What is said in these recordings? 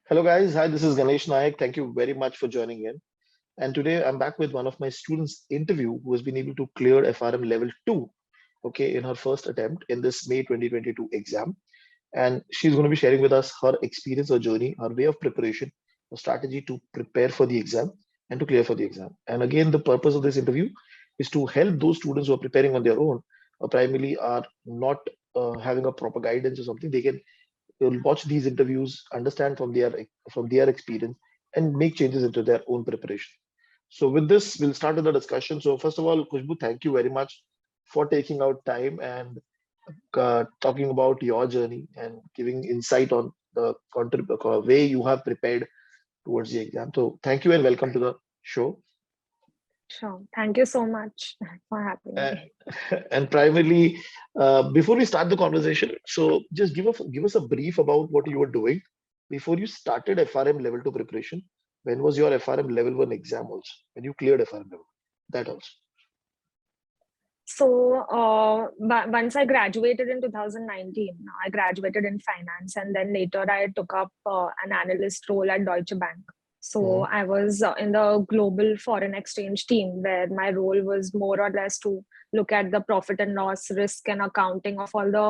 Hello guys, hi, this is Ganesh Nayak. Thank you very much for joining in. And today I'm back with one of my students interview who has been able to clear FRM level 2, okay, in her first attempt in this May 2022 exam. And she's going to be sharing with us her experience, her journey, her way of preparation, her strategy to prepare for the exam and to clear for the exam. And again, the purpose of this interview is to help those students who are preparing on their own, or primarily are not having a proper guidance or something. They'll watch these interviews, understand from their experience, and make changes into their own preparation. So with this, we'll start with the discussion. So first of all, Khushbu, thank you very much for taking out time and talking about your journey and giving insight on the way you have prepared towards the exam. So thank you and welcome to the show. Sure. Thank you so much for having Uh, me. and primarily, before we start the conversation, so just give us a brief about what you were doing before you started FRM level 2 preparation. When was your FRM level 1 exam also? When you cleared FRM level? That also. So, once I graduated in 2019, I graduated in finance, and then later I took up an analyst role at Deutsche Bank. So, Mhm. I was in the global foreign exchange team, where my role was more or less to look at the profit and loss, risk, and accounting of all the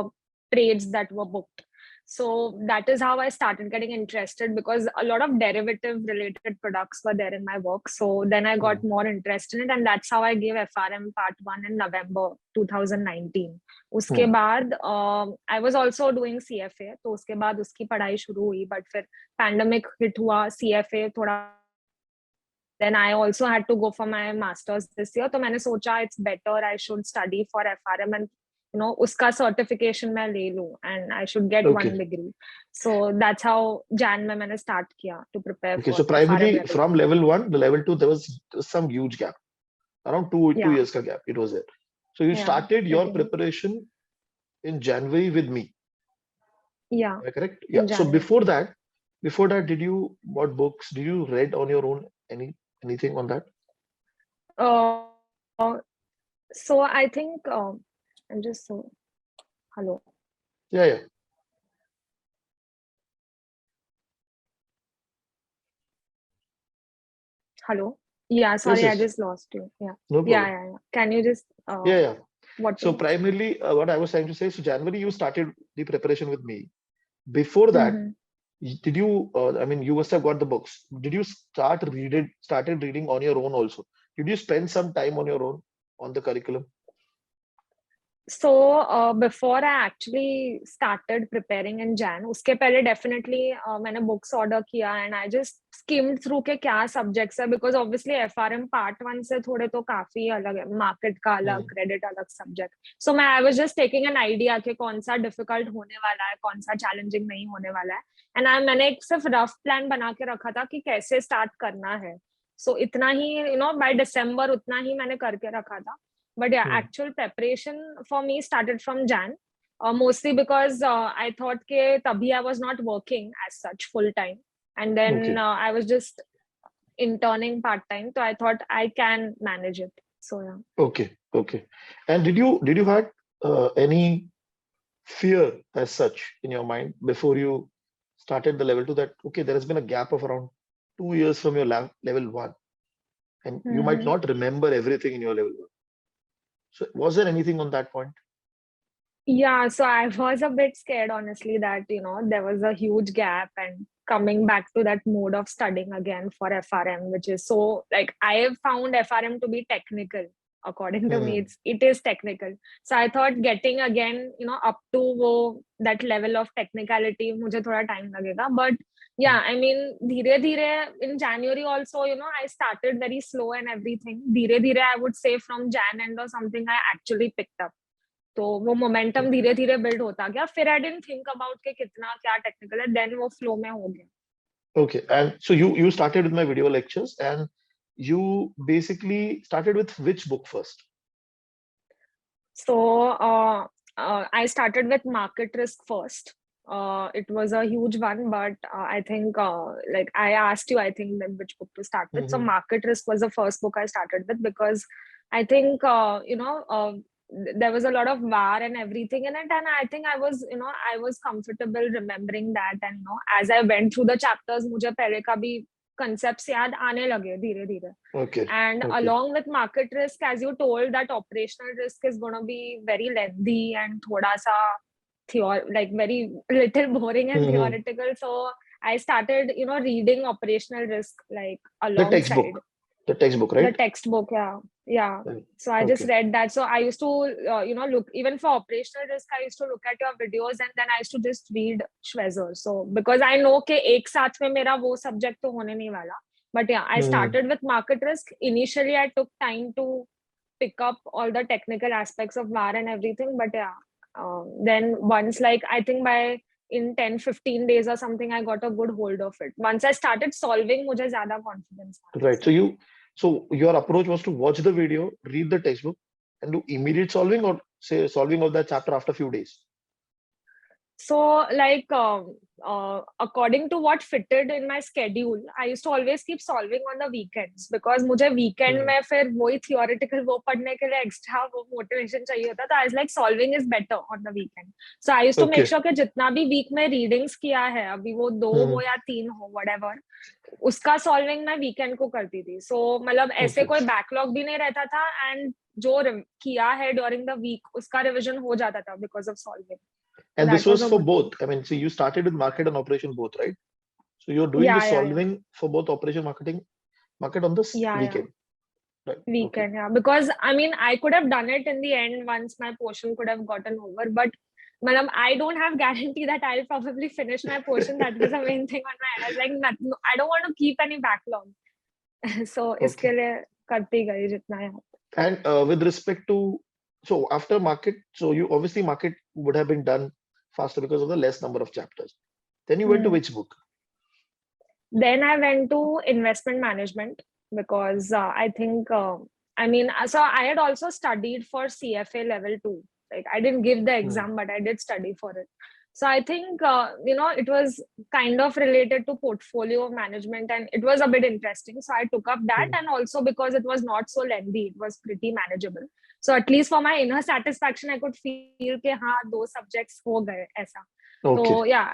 trades that were booked. So that is how I started getting interested, because a lot of derivative related products were there in my work. So then I got Mhm. more interested in it, and that's how I gave FRM part 1 in November 2019. उसके Mhm. बाद I was also doing CFA, तो उसके बाद उसकी पढ़ाई शुरू हुई, but फिर pandemic hit हुआ, CFA थोड़ा, then I also had to go for my masters this year. तो मैंने सोचा it's better I should study for FRM, and उसका certification मैं ले लूं, and I should get one Okay. degree. So that's how Jan में मैंने start किया to prepare Okay. for So FRM primarily level from 1. level 1 to level 2, there was some huge gap, around two Yeah, years ka gap. It was there. So you yeah, started your pretty much. preparation in January with me. Yeah, Am I correct? Yeah. in So January. before that, did you bought books? Did you read on your own anything on that? Uh, so I think I'm just so hello, Yeah, yeah. hello. Yeah, Yes, sorry, I yes. just lost you. Yeah, No yeah, problem. yeah, yeah. Can you just Yeah, yeah. what So to? primarily, what I was trying to say, so January you started the preparation with me. Before that, Mm-hmm. did you? I mean, you must have got the books. Did you started reading on your own also? Did you spend some time on your own on the curriculum? So before I actually started preparing in Jan, उसके पहले definitely मैंने books order किया, and I just skimmed through के क्या subjects है, because obviously FRM part 1 से थोड़े तो काफी अलग है, market का अलग, Hmm. credit अलग subject. So I was just taking an idea कि कौन सा difficult होने वाला है, कौन सा challenging नहीं होने वाला है, and मैंने एक सिर्फ rough plan बना के रखा था कि कैसे start करना है. So इतना ही by December उतना ही मैंने करके रखा था. But yeah, Hmm. actual preparation for me started from Jan, mostly because I thought ke tabhi I was not working as such full time, and then Okay. I was just interning part time. So I thought I can manage it. So yeah. Okay. Okay. And did you had any fear as such in your mind before you started the level 2, that okay, there has been a gap of around 2 years from your level 1, and you might Mm-hmm. not remember everything in your level 1. So was there anything on that point? Yeah, so I was a bit scared, honestly, that there was a huge gap, and coming back to that mode of studying again for FRM, which is so, like, I have found FRM to be technical. According to me, Hmm. it is technical. So I thought getting again, up to that level of technicality, मुझे थोड़ा time लगेगा. But yeah, I mean, धीरे धीरे in January also, I started very slow and everything. धीरे धीरे, I would say from Jan end or something, I actually picked up. तो वो momentum Okay. धीरे धीरे बिल्ड होता गया. फिर आई डिडंट थिंक अबाउट के कितना क्या टेक्निकल है, देन वो फ्लो में हो गया. Okay. And so you started with my video lectures, and you basically started with which book first? So I started with market risk first. It was a huge one, but I think like I asked you, I think then which book to start with. So Hmm. market risk was the first book I started with, because I think there was a lot of VAR and everything in it, and I think I was, I was comfortable remembering that, and as I went through the chapters, मुझे पहले का भी concepts याद आने लगे धीरे धीरे. Okay. And Okay. along with market risk, as you told, that operational risk is going to be very lengthy and thoda sa like very little boring and theoretical. So I started, reading operational risk like The alongside. textbook, The right? textbook, yeah. Right. So I just Okay. read that. So I used to, look even for operational risk. I used to look at your videos, and then I used to just read Schwezer. So because I know कि एक साथ में मेरा वो subject तो होने नहीं वाला. But yeah, I started with market risk. Initially, I took time to pick up all the technical aspects of VAR and everything. But yeah, then once, like, I think by in 10-15 days or something, I got a good hold of it. Once I started solving, मुझे ज़्यादा confidence आ गया. Right. So your approach was to watch the video, read the textbook, and do immediate solving, or say solving of that chapter after a few days. So, like, according to what fitted in my schedule, I used to always keep solving on the weekends, because मुझे weekend में फिर वही theoretical वो पढ़ने के लिए extra वो motivation चाहिए होता. तो I was like, solving is better on the weekend. So I used to make sure कि जितना भी week में readings किया है, अभी वो 2 हो या 3 हो, whatever, उसका solving मैं weekend को करती थी. So मतलब ऐसे कोई backlog भी नहीं रहता था, and जो किया है during the week उसका revision हो जाता था because of solving. And this was for both. I mean, so you started with market and operation both, right? So you're doing the solving for both operation market on this weekend. Right. Weekend, yeah. Because I mean, I could have done it in the end once my portion could have gotten over, but madam, I don't have guarantee that I'll probably finish my portion. That was the main thing on my end. I was like, I don't want to keep any backlog. So iske liye karti gayi jitna hai. And with respect to, so after market, so you obviously market would have been done faster because of the less number of chapters. Then you went to which book? Then I went to investment management, because I think, I mean, so I had also studied for CFA level 2. Like, I didn't give the exam, but I did study for it. So I think, it was kind of related to portfolio management, and it was a bit interesting. So I took up that, and also because it was not so lengthy, it was pretty manageable. So at least for my inner satisfaction, I could feel कि हाँ 2 subjects हो गए ऐसा. So yeah,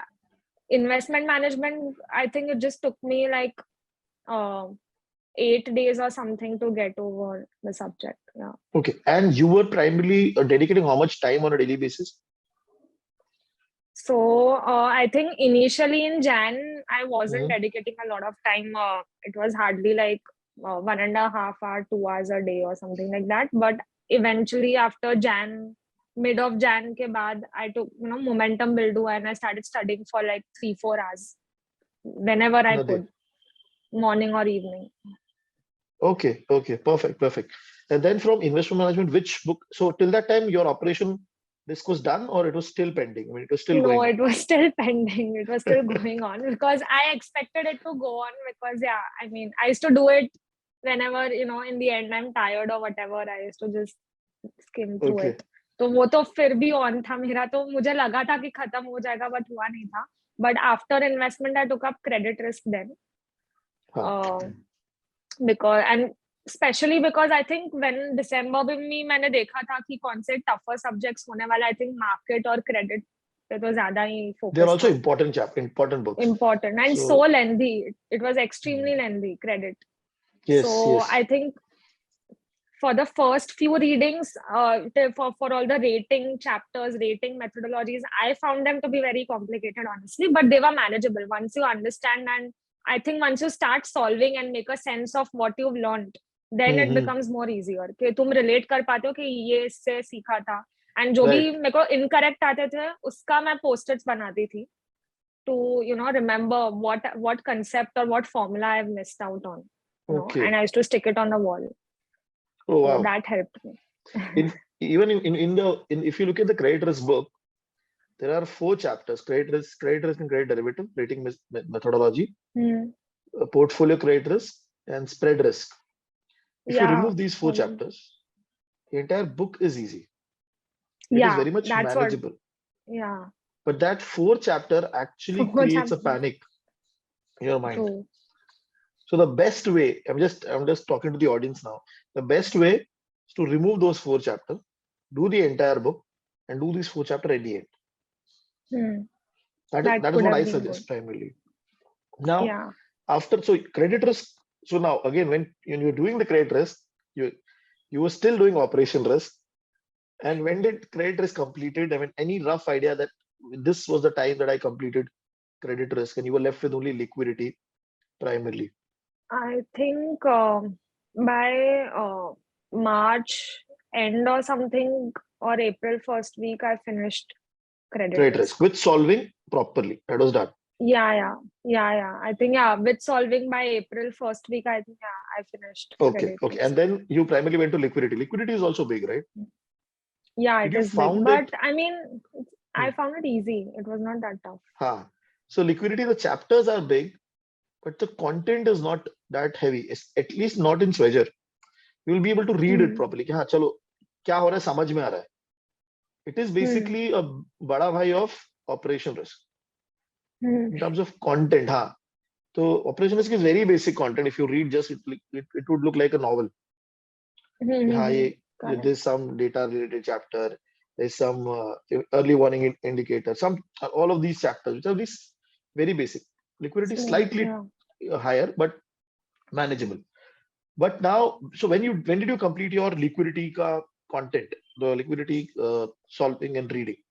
investment management, I think it just took me like 8 days or something to get over the subject. Yeah. Okay. And you were primarily dedicating how much time on a daily basis? So I think initially in Jan, I wasn't dedicating a lot of time. It was hardly like 1.5 hours, 2 hours a day or something like that. But eventually after Jan, mid of Jan ke baad, I took, momentum build hua, and I started studying for like 3-4 hours whenever I could, morning or evening. Okay. Perfect. And then from investment management, which book? So till that time, your operation risk was done, or it was still pending? I mean, it was still going on. No, it was still pending. It was still going on, because I expected it to go on, because yeah, I mean, I used to do it whenever, in the end I'm tired or whatever, I used to just skim through it. तो वो तो फिर भी on था मेरा, तो मुझे लगा था कि खत्म हो जाएगा, but हुआ नहीं था. But after investment, I took up credit risk then. Because, and especially because I think when December में मैंने देखा था कि कौन से tougher subjects होने वाला, I think market और credit पे तो ज़्यादा ही focus. They're also important books. Important and so lengthy. It was extremely lengthy, credit. Yes. I think for the first few readings, for all the rating chapters, rating methodologies, I found them to be very complicated, honestly, but they were manageable once you understand. And I think once you start solving and make a sense of what you've learned, then it becomes more easier. कि तुम relate कर पाते हो कि ये इससे सीखा था. And जो भी मेरे को incorrect आते थे, उसका मैं post-its बनाती थी to, remember what concept or what formula I've missed out on. And I used to stick it on the wall. Oh, wow. So that helped me. If you look at the credit risk book, there are 4 chapters: credit risk and credit derivative, rating methodology, portfolio credit risk, and spread risk. If you remove these 4 chapters, the entire book is easy. It is very much manageable. But that 4 chapter actually creates a panic in your mind. True. So the best way, I'm just talking to the audience now. The best way is to remove those 4 chapters, do the entire book and do these 4 chapters at the end. Hmm. That is That that is could what have I been good. suggest primarily. Now, Yeah. after so credit risk. So now again, when you're doing the credit risk, you you were still doing operation risk. And when did credit risk completed? I mean, any rough idea that this was the time that I completed credit risk, and you were left with only liquidity primarily. I think by March end or something, or April first week, I finished credit Credit risk. risk with solving properly. That was done. Yeah. I think, yeah, with solving by April first week, I think, yeah, I finished Okay, credit okay. risk. And then you primarily went to liquidity. Liquidity is also big, right? Yeah, Did it you is big, found but it? I mean, Hmm. I found it easy. It was not that tough. Ha. So liquidity, the chapters are big, but the content is not that heavy. It's at least not in Swagger. You will be able to read it Hmm. properly. कि हाँ चलो क्या हो रहा है समझ में आ रहा है. It is Hmm. basically a बड़ा भाई of operation risk Hmm. in terms of content. हाँ. So operation risk is very basic content. If you read just it would look like a novel. Hmm. कि Hmm. हाँ Hmm. ये Correct. there's some data related chapter. There's some early warning indicator. Some all of these chapters, which are these very basic. Liquidity is So slightly yeah. higher, but manageable. But now, so when did you complete your liquidity ka content, the liquidity solving and reading?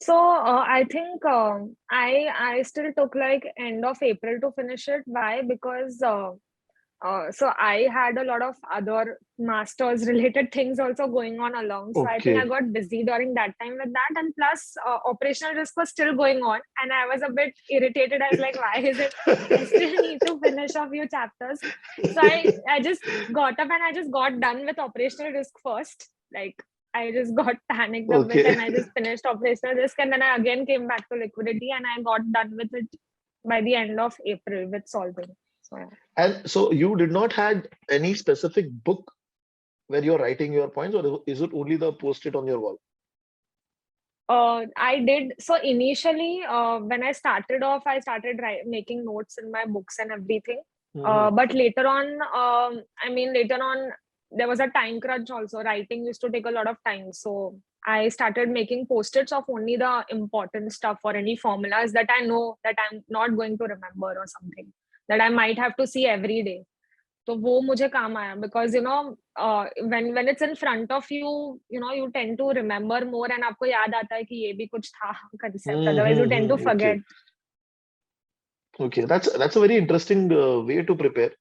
So I think I still took like end of April to finish it. Why? Because so I had a lot of other masters related things also going on along. So I think I Okay. got busy during that time with that, and plus operational risk was still going on, and I was a bit irritated. I was like, why is it? I still need to finish a few chapters. So I just got up and I just got done with operational risk first. Like I just got panicked a bit Okay. and I just finished operational risk, and then I again came back to liquidity and I got done with it by the end of April with solving. So yeah. And so you did not had any specific book where you're writing your points, or is it only the post-it on your wall? I did. So initially, when I started off, I started making notes in my books and everything. Hmm. But later on, later on, there was a time crunch also. Writing used to take a lot of time. So I started making post-its of only the important stuff or any formulas that I know that I'm not going to remember or something that I might have to see every day. तो वो मुझे काम आया because when it's in front of you, you tend to remember more and आपको याद आता है कि ये भी कुछ था concept, otherwise you tend to Okay. forget. Okay. That's a very interesting way to prepare.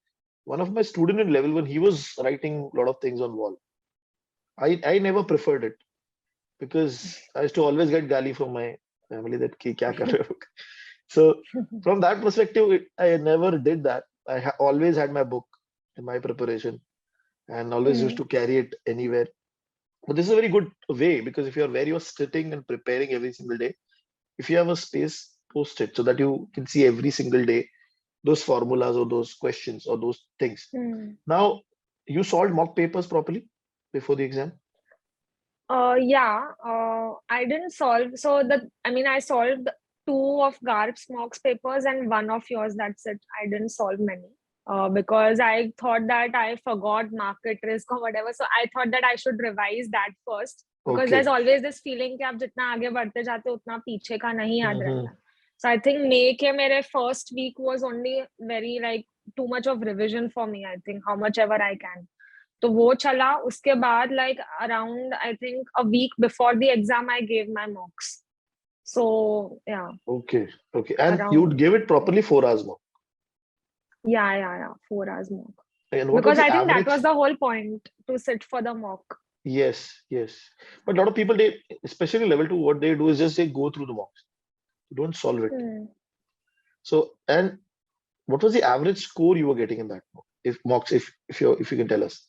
One of my student in level 1, he was writing a lot of things on wall. I never preferred it because I used to always get gali from my family that ki kya kar rahe ho? So from that perspective, I never did that. I always had my book in my preparation and always used Hmm. to carry it anywhere. But this is a very good way because if you're where you're sitting and preparing every single day, if you have a space, post it so that you can see every single day those formulas or those questions or those things. Hmm. Now, you solved mock papers properly before the exam? Yeah, I didn't solve. So I solved two of Garp's mocks papers and one of yours. That's it. I didn't solve many. Because I thought that I forgot market risk or whatever. So I thought that I should revise that first because there's Okay. always this feeling कि आप जितना आगे बढ़ते जाते हो उतना पीछे का नहीं याद Hmm. रहता. So I think May के मेरे first week was only very like too much of revision for me. I think how much ever I can. तो वो चला उसके बाद like around I think a week before the exam I gave my mocks. So yeah, Okay. Okay. And you would around give it properly 4 hours mock. yeah 4 hours mock. And what was Because the I think that average? was the whole point to sit for the mock. Yes, yes. But a lot of people, they, especially level 2, what they do is just they go through the mocks. You don't solve it. Hmm. So, and what was the average score you were getting in that mock? If mocks, if you can tell us.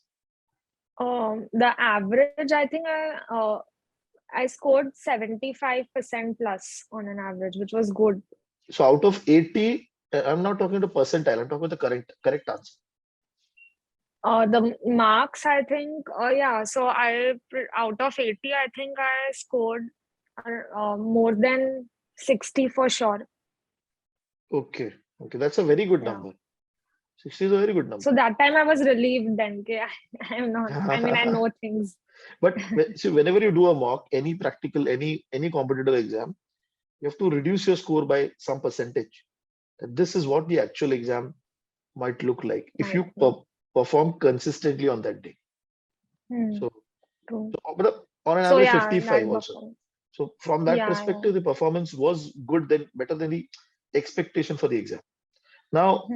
The average I think I scored 75% plus on an average, which was good. So out of 80, I'm not talking to percentile, I'm talking about the correct answer. The marks I think yeah, so out of 80 I think I scored more than 60 for sure. Okay. Okay. That's a very good Yeah. number. 60 is a very good number. So that time I was relieved then. I am not. I mean, I know things. But see, whenever you do a mock, any practical, any competitive exam, you have to reduce your score by some percentage. And this is what the actual exam might look like if you perform consistently on that day. So, but on an So average, yeah, 55 also. So from that perspective, the performance was good, then better than the expectation for the exam. Now,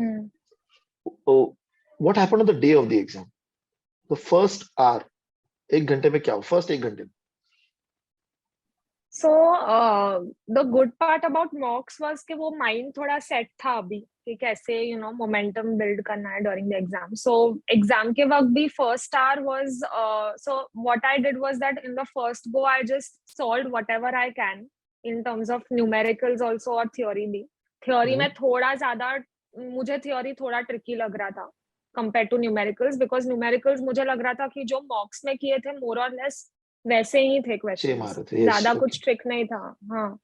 what happened on the day of the exam? The first hour, एक घंटे में क्या हो? First एक घंटे में. So the good part about mocks was कि वो mind थोड़ा set था अभी कि कैसे momentum build करना है during the exam. So exam के वक्त भी first hour was so what I did was that in the first go I just solved whatever I can in terms of numericals also और theory भी. Theory में थोड़ा ज़्यादा मुझे theory थोड़ा tricky लग रहा था compared to numericals because numericals मुझे लग रहा था कि जो mocks में किए थे more or less वैसे ही थे क्वेश्चंस, ज्यादा कुछ ट्रिक नहीं था. हाँ,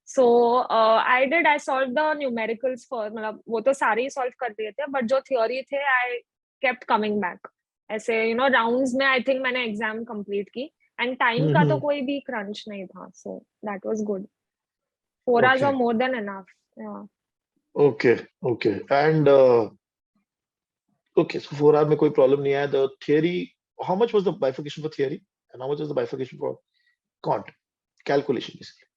so I solve the numericals for, मतलब वो तो सारे ही सॉल्व कर दिए थे, बट जो थ्योरी थे आई केप्ट कमिंग बैक. ऐसे राउंड्स में आई थिंक मैंने एग्जाम कंप्लीट की एंड टाइम का तो कोई भी क्रंच नहीं था, so that was good. 4 hours or more than enough. Yeah. Okay. And okay, so 4 hours में कोई प्रॉब्लम नहीं आया. The theory, how much was the bifurcation for theory? And how much is the bifurcation for quant calculation, basically?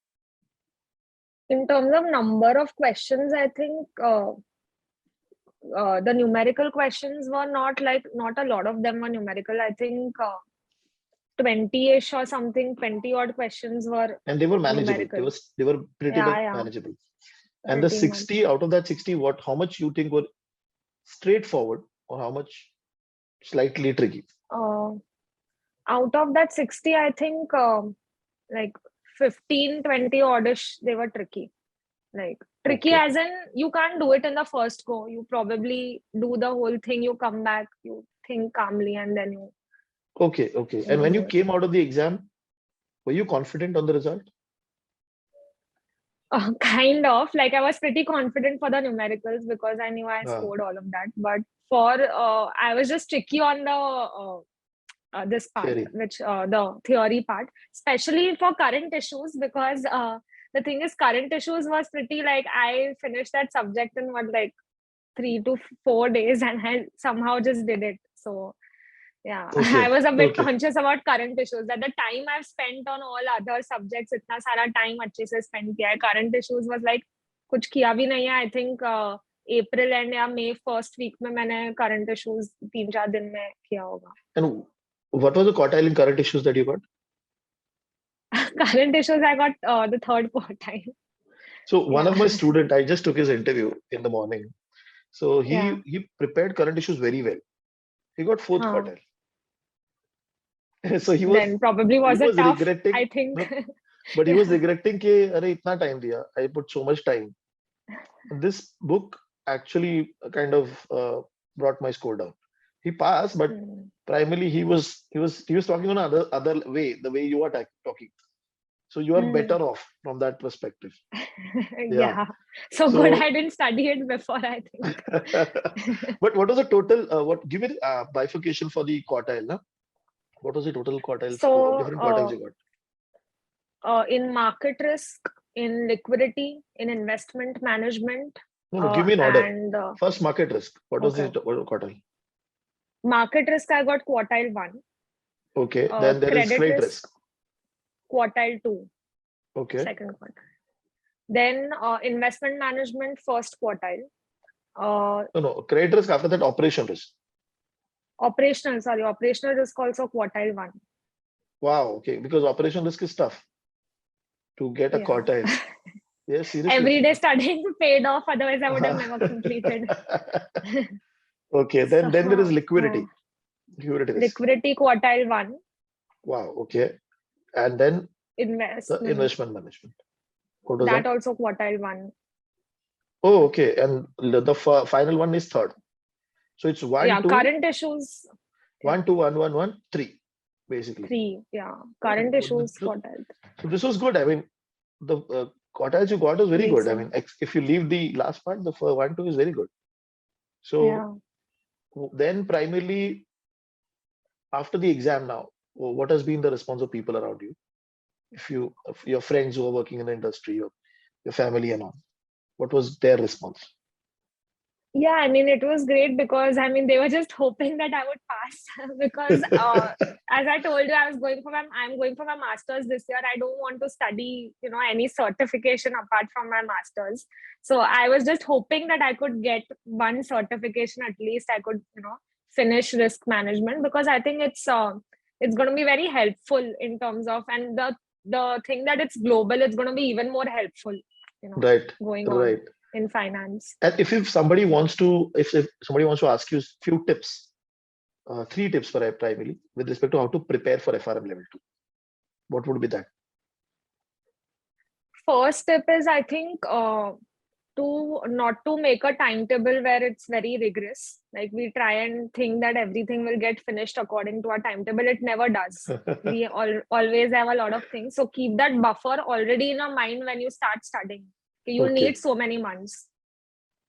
In terms of number of questions, I think the numerical questions were not a lot of them were numerical. I think 20-ish or something, 20 odd questions were. And they were manageable. Numerical. They were pretty manageable. And pretty the 60, out of that 60, how much you think were straightforward or how much slightly tricky? Out of that 60, I think like 15, 20 oddish, they were tricky. Like tricky as in you can't do it in the first go. You probably do the whole thing, you come back, you think calmly, and then you. Okay. And when you came out of the exam, were you confident on the result? Kind of. Like I was pretty confident for the numericals because I knew I scored all of that. But for I was just tricky on the this part, theory. Which the theory part, especially for current issues, because the thing is, current issues was pretty like I finished that subject in what, like 3 to 4 days, and I somehow just did it. So yeah, I was a bit conscious about current issues. That the time I've spent on all other subjects, itna sara time अच्छे से spend किया है. Current issues was like कुछ किया भी नहीं है. I think April and या May first week में मैंने current issues 3-4 दिन में किया होगा. And what was the quartile in current issues that you got? Current issues, I got the third quartile. So one of my students, I just took his interview in the morning. So he prepared current issues very well. He got fourth quartile. So he was then probably was tough, regretting, I think. No, but he was regretting कि अरे इतना time दिया. I put so much time. This book actually kind of brought my score down. He passed, but primarily he was talking on other way, the way you are talking. So you are better off from that perspective. Yeah. So good I didn't study it before, I think. But what was the total? Give me bifurcation for the quartile, na? What was the total quartile? So different quartiles you got. In market risk, in liquidity, in investment management. No, give me an order. And, first, market risk. What was the quartile? Market risk, I got quartile 1. Okay. Then there is credit risk. Quartile 2. Okay. Second quartile. Then investment management, first quartile. No. Credit risk, after that, operation risk. Operational risk also quartile 1. Wow. Okay. Because operation risk is tough to get a quartile. Yes, seriously. Every day studying paid off. Otherwise, I would have never completed. Okay. Then there is liquidity. Liquidity quartile 1. Wow. Okay. And then investment management. What was that? Also quartile 1. Oh, okay. And the final one is third. So it's 1, 2. Current issues. 1, 2, 1, 1, 1, 3. Basically. 3. Yeah. Current issues quartile. So this was good. I mean, the quartiles you got was very good. I mean, if you leave the last part, the 1, 2 is very good. So then primarily after the exam now, what has been the response of people around you? If your friends who are working in the industry, your family and all, what was their response? Yeah, I mean, it was great because I mean, they were just hoping that I would pass because as I told you, I'm going for my master's this year. I don't want to study, any certification apart from my master's. So I was just hoping that I could get one certification at least. I could, finish risk management because I think it's going to be very helpful in terms of, and the thing that it's global, it's going to be even more helpful, Right, going on right. in finance. And if somebody wants to, if somebody wants to ask you few tips, three tips primarily with respect to how to prepare for FRM level 2, what would be that? First step is, I think, to not to make a timetable where it's very rigorous. Like we try and think that everything will get finished according to our timetable. It never does. We always have a lot of things. So keep that buffer already in your mind when you start studying. You need Okay, so many months.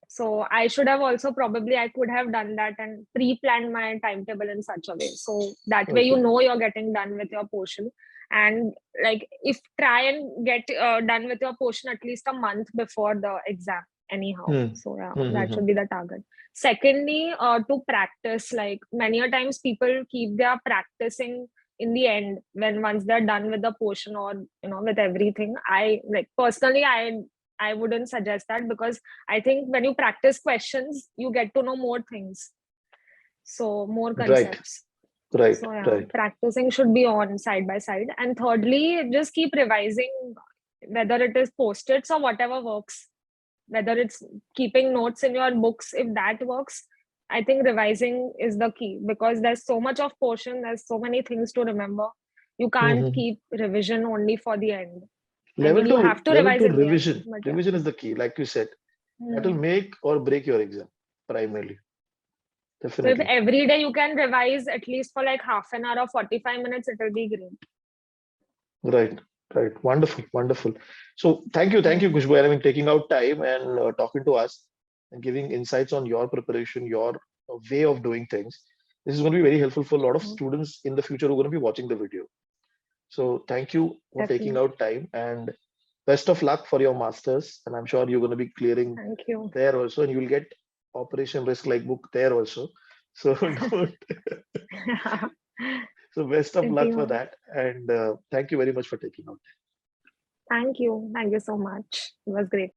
So I should have also probably I could have done that and pre-planned my timetable in such a way. So that way okay. you're getting done with your portion. And like if try and get done with your portion at least a month before the exam anyhow. Hmm. So yeah, that Hmm. should be the target. Secondly, to practice, like many a times people keep their practicing in the end when once they're done with the portion or with everything. I like personally I wouldn't suggest that because I think when you practice questions, you get to know more things. So more Right, concepts. right, So yeah, right. practicing should be on side by side. And thirdly, just keep revising whether it is post-its or whatever works. Whether it's keeping notes in your books, if that works, I think revising is the key because there's so much of portion, there's so many things to remember. You can't Hmm. keep revision only for the end. I mean, Level you two, have to level revise two in the end, revision. but yeah. Revision is the key, like you said. That will Hmm. make or break your exam primarily. So if Definitely. every day you can revise at least for like half an hour or 45 minutes, it will be great. Right, right. Wonderful, wonderful. So thank you, Hmm. Khushbu, I mean, taking out time and talking to us and giving insights on your preparation, your way of doing things. This is going to be very helpful for a lot of Hmm. students in the future who are going to be watching the video. So thank you for taking Definitely. out time and best of luck for your masters. And I'm sure you're going to be clearing Thank you. there also, and you'll get Operation Risk like book there also. So don't. So best of Pretty luck for much. that, and thank you very much for taking out. Thank you. Thank you so much. It was great.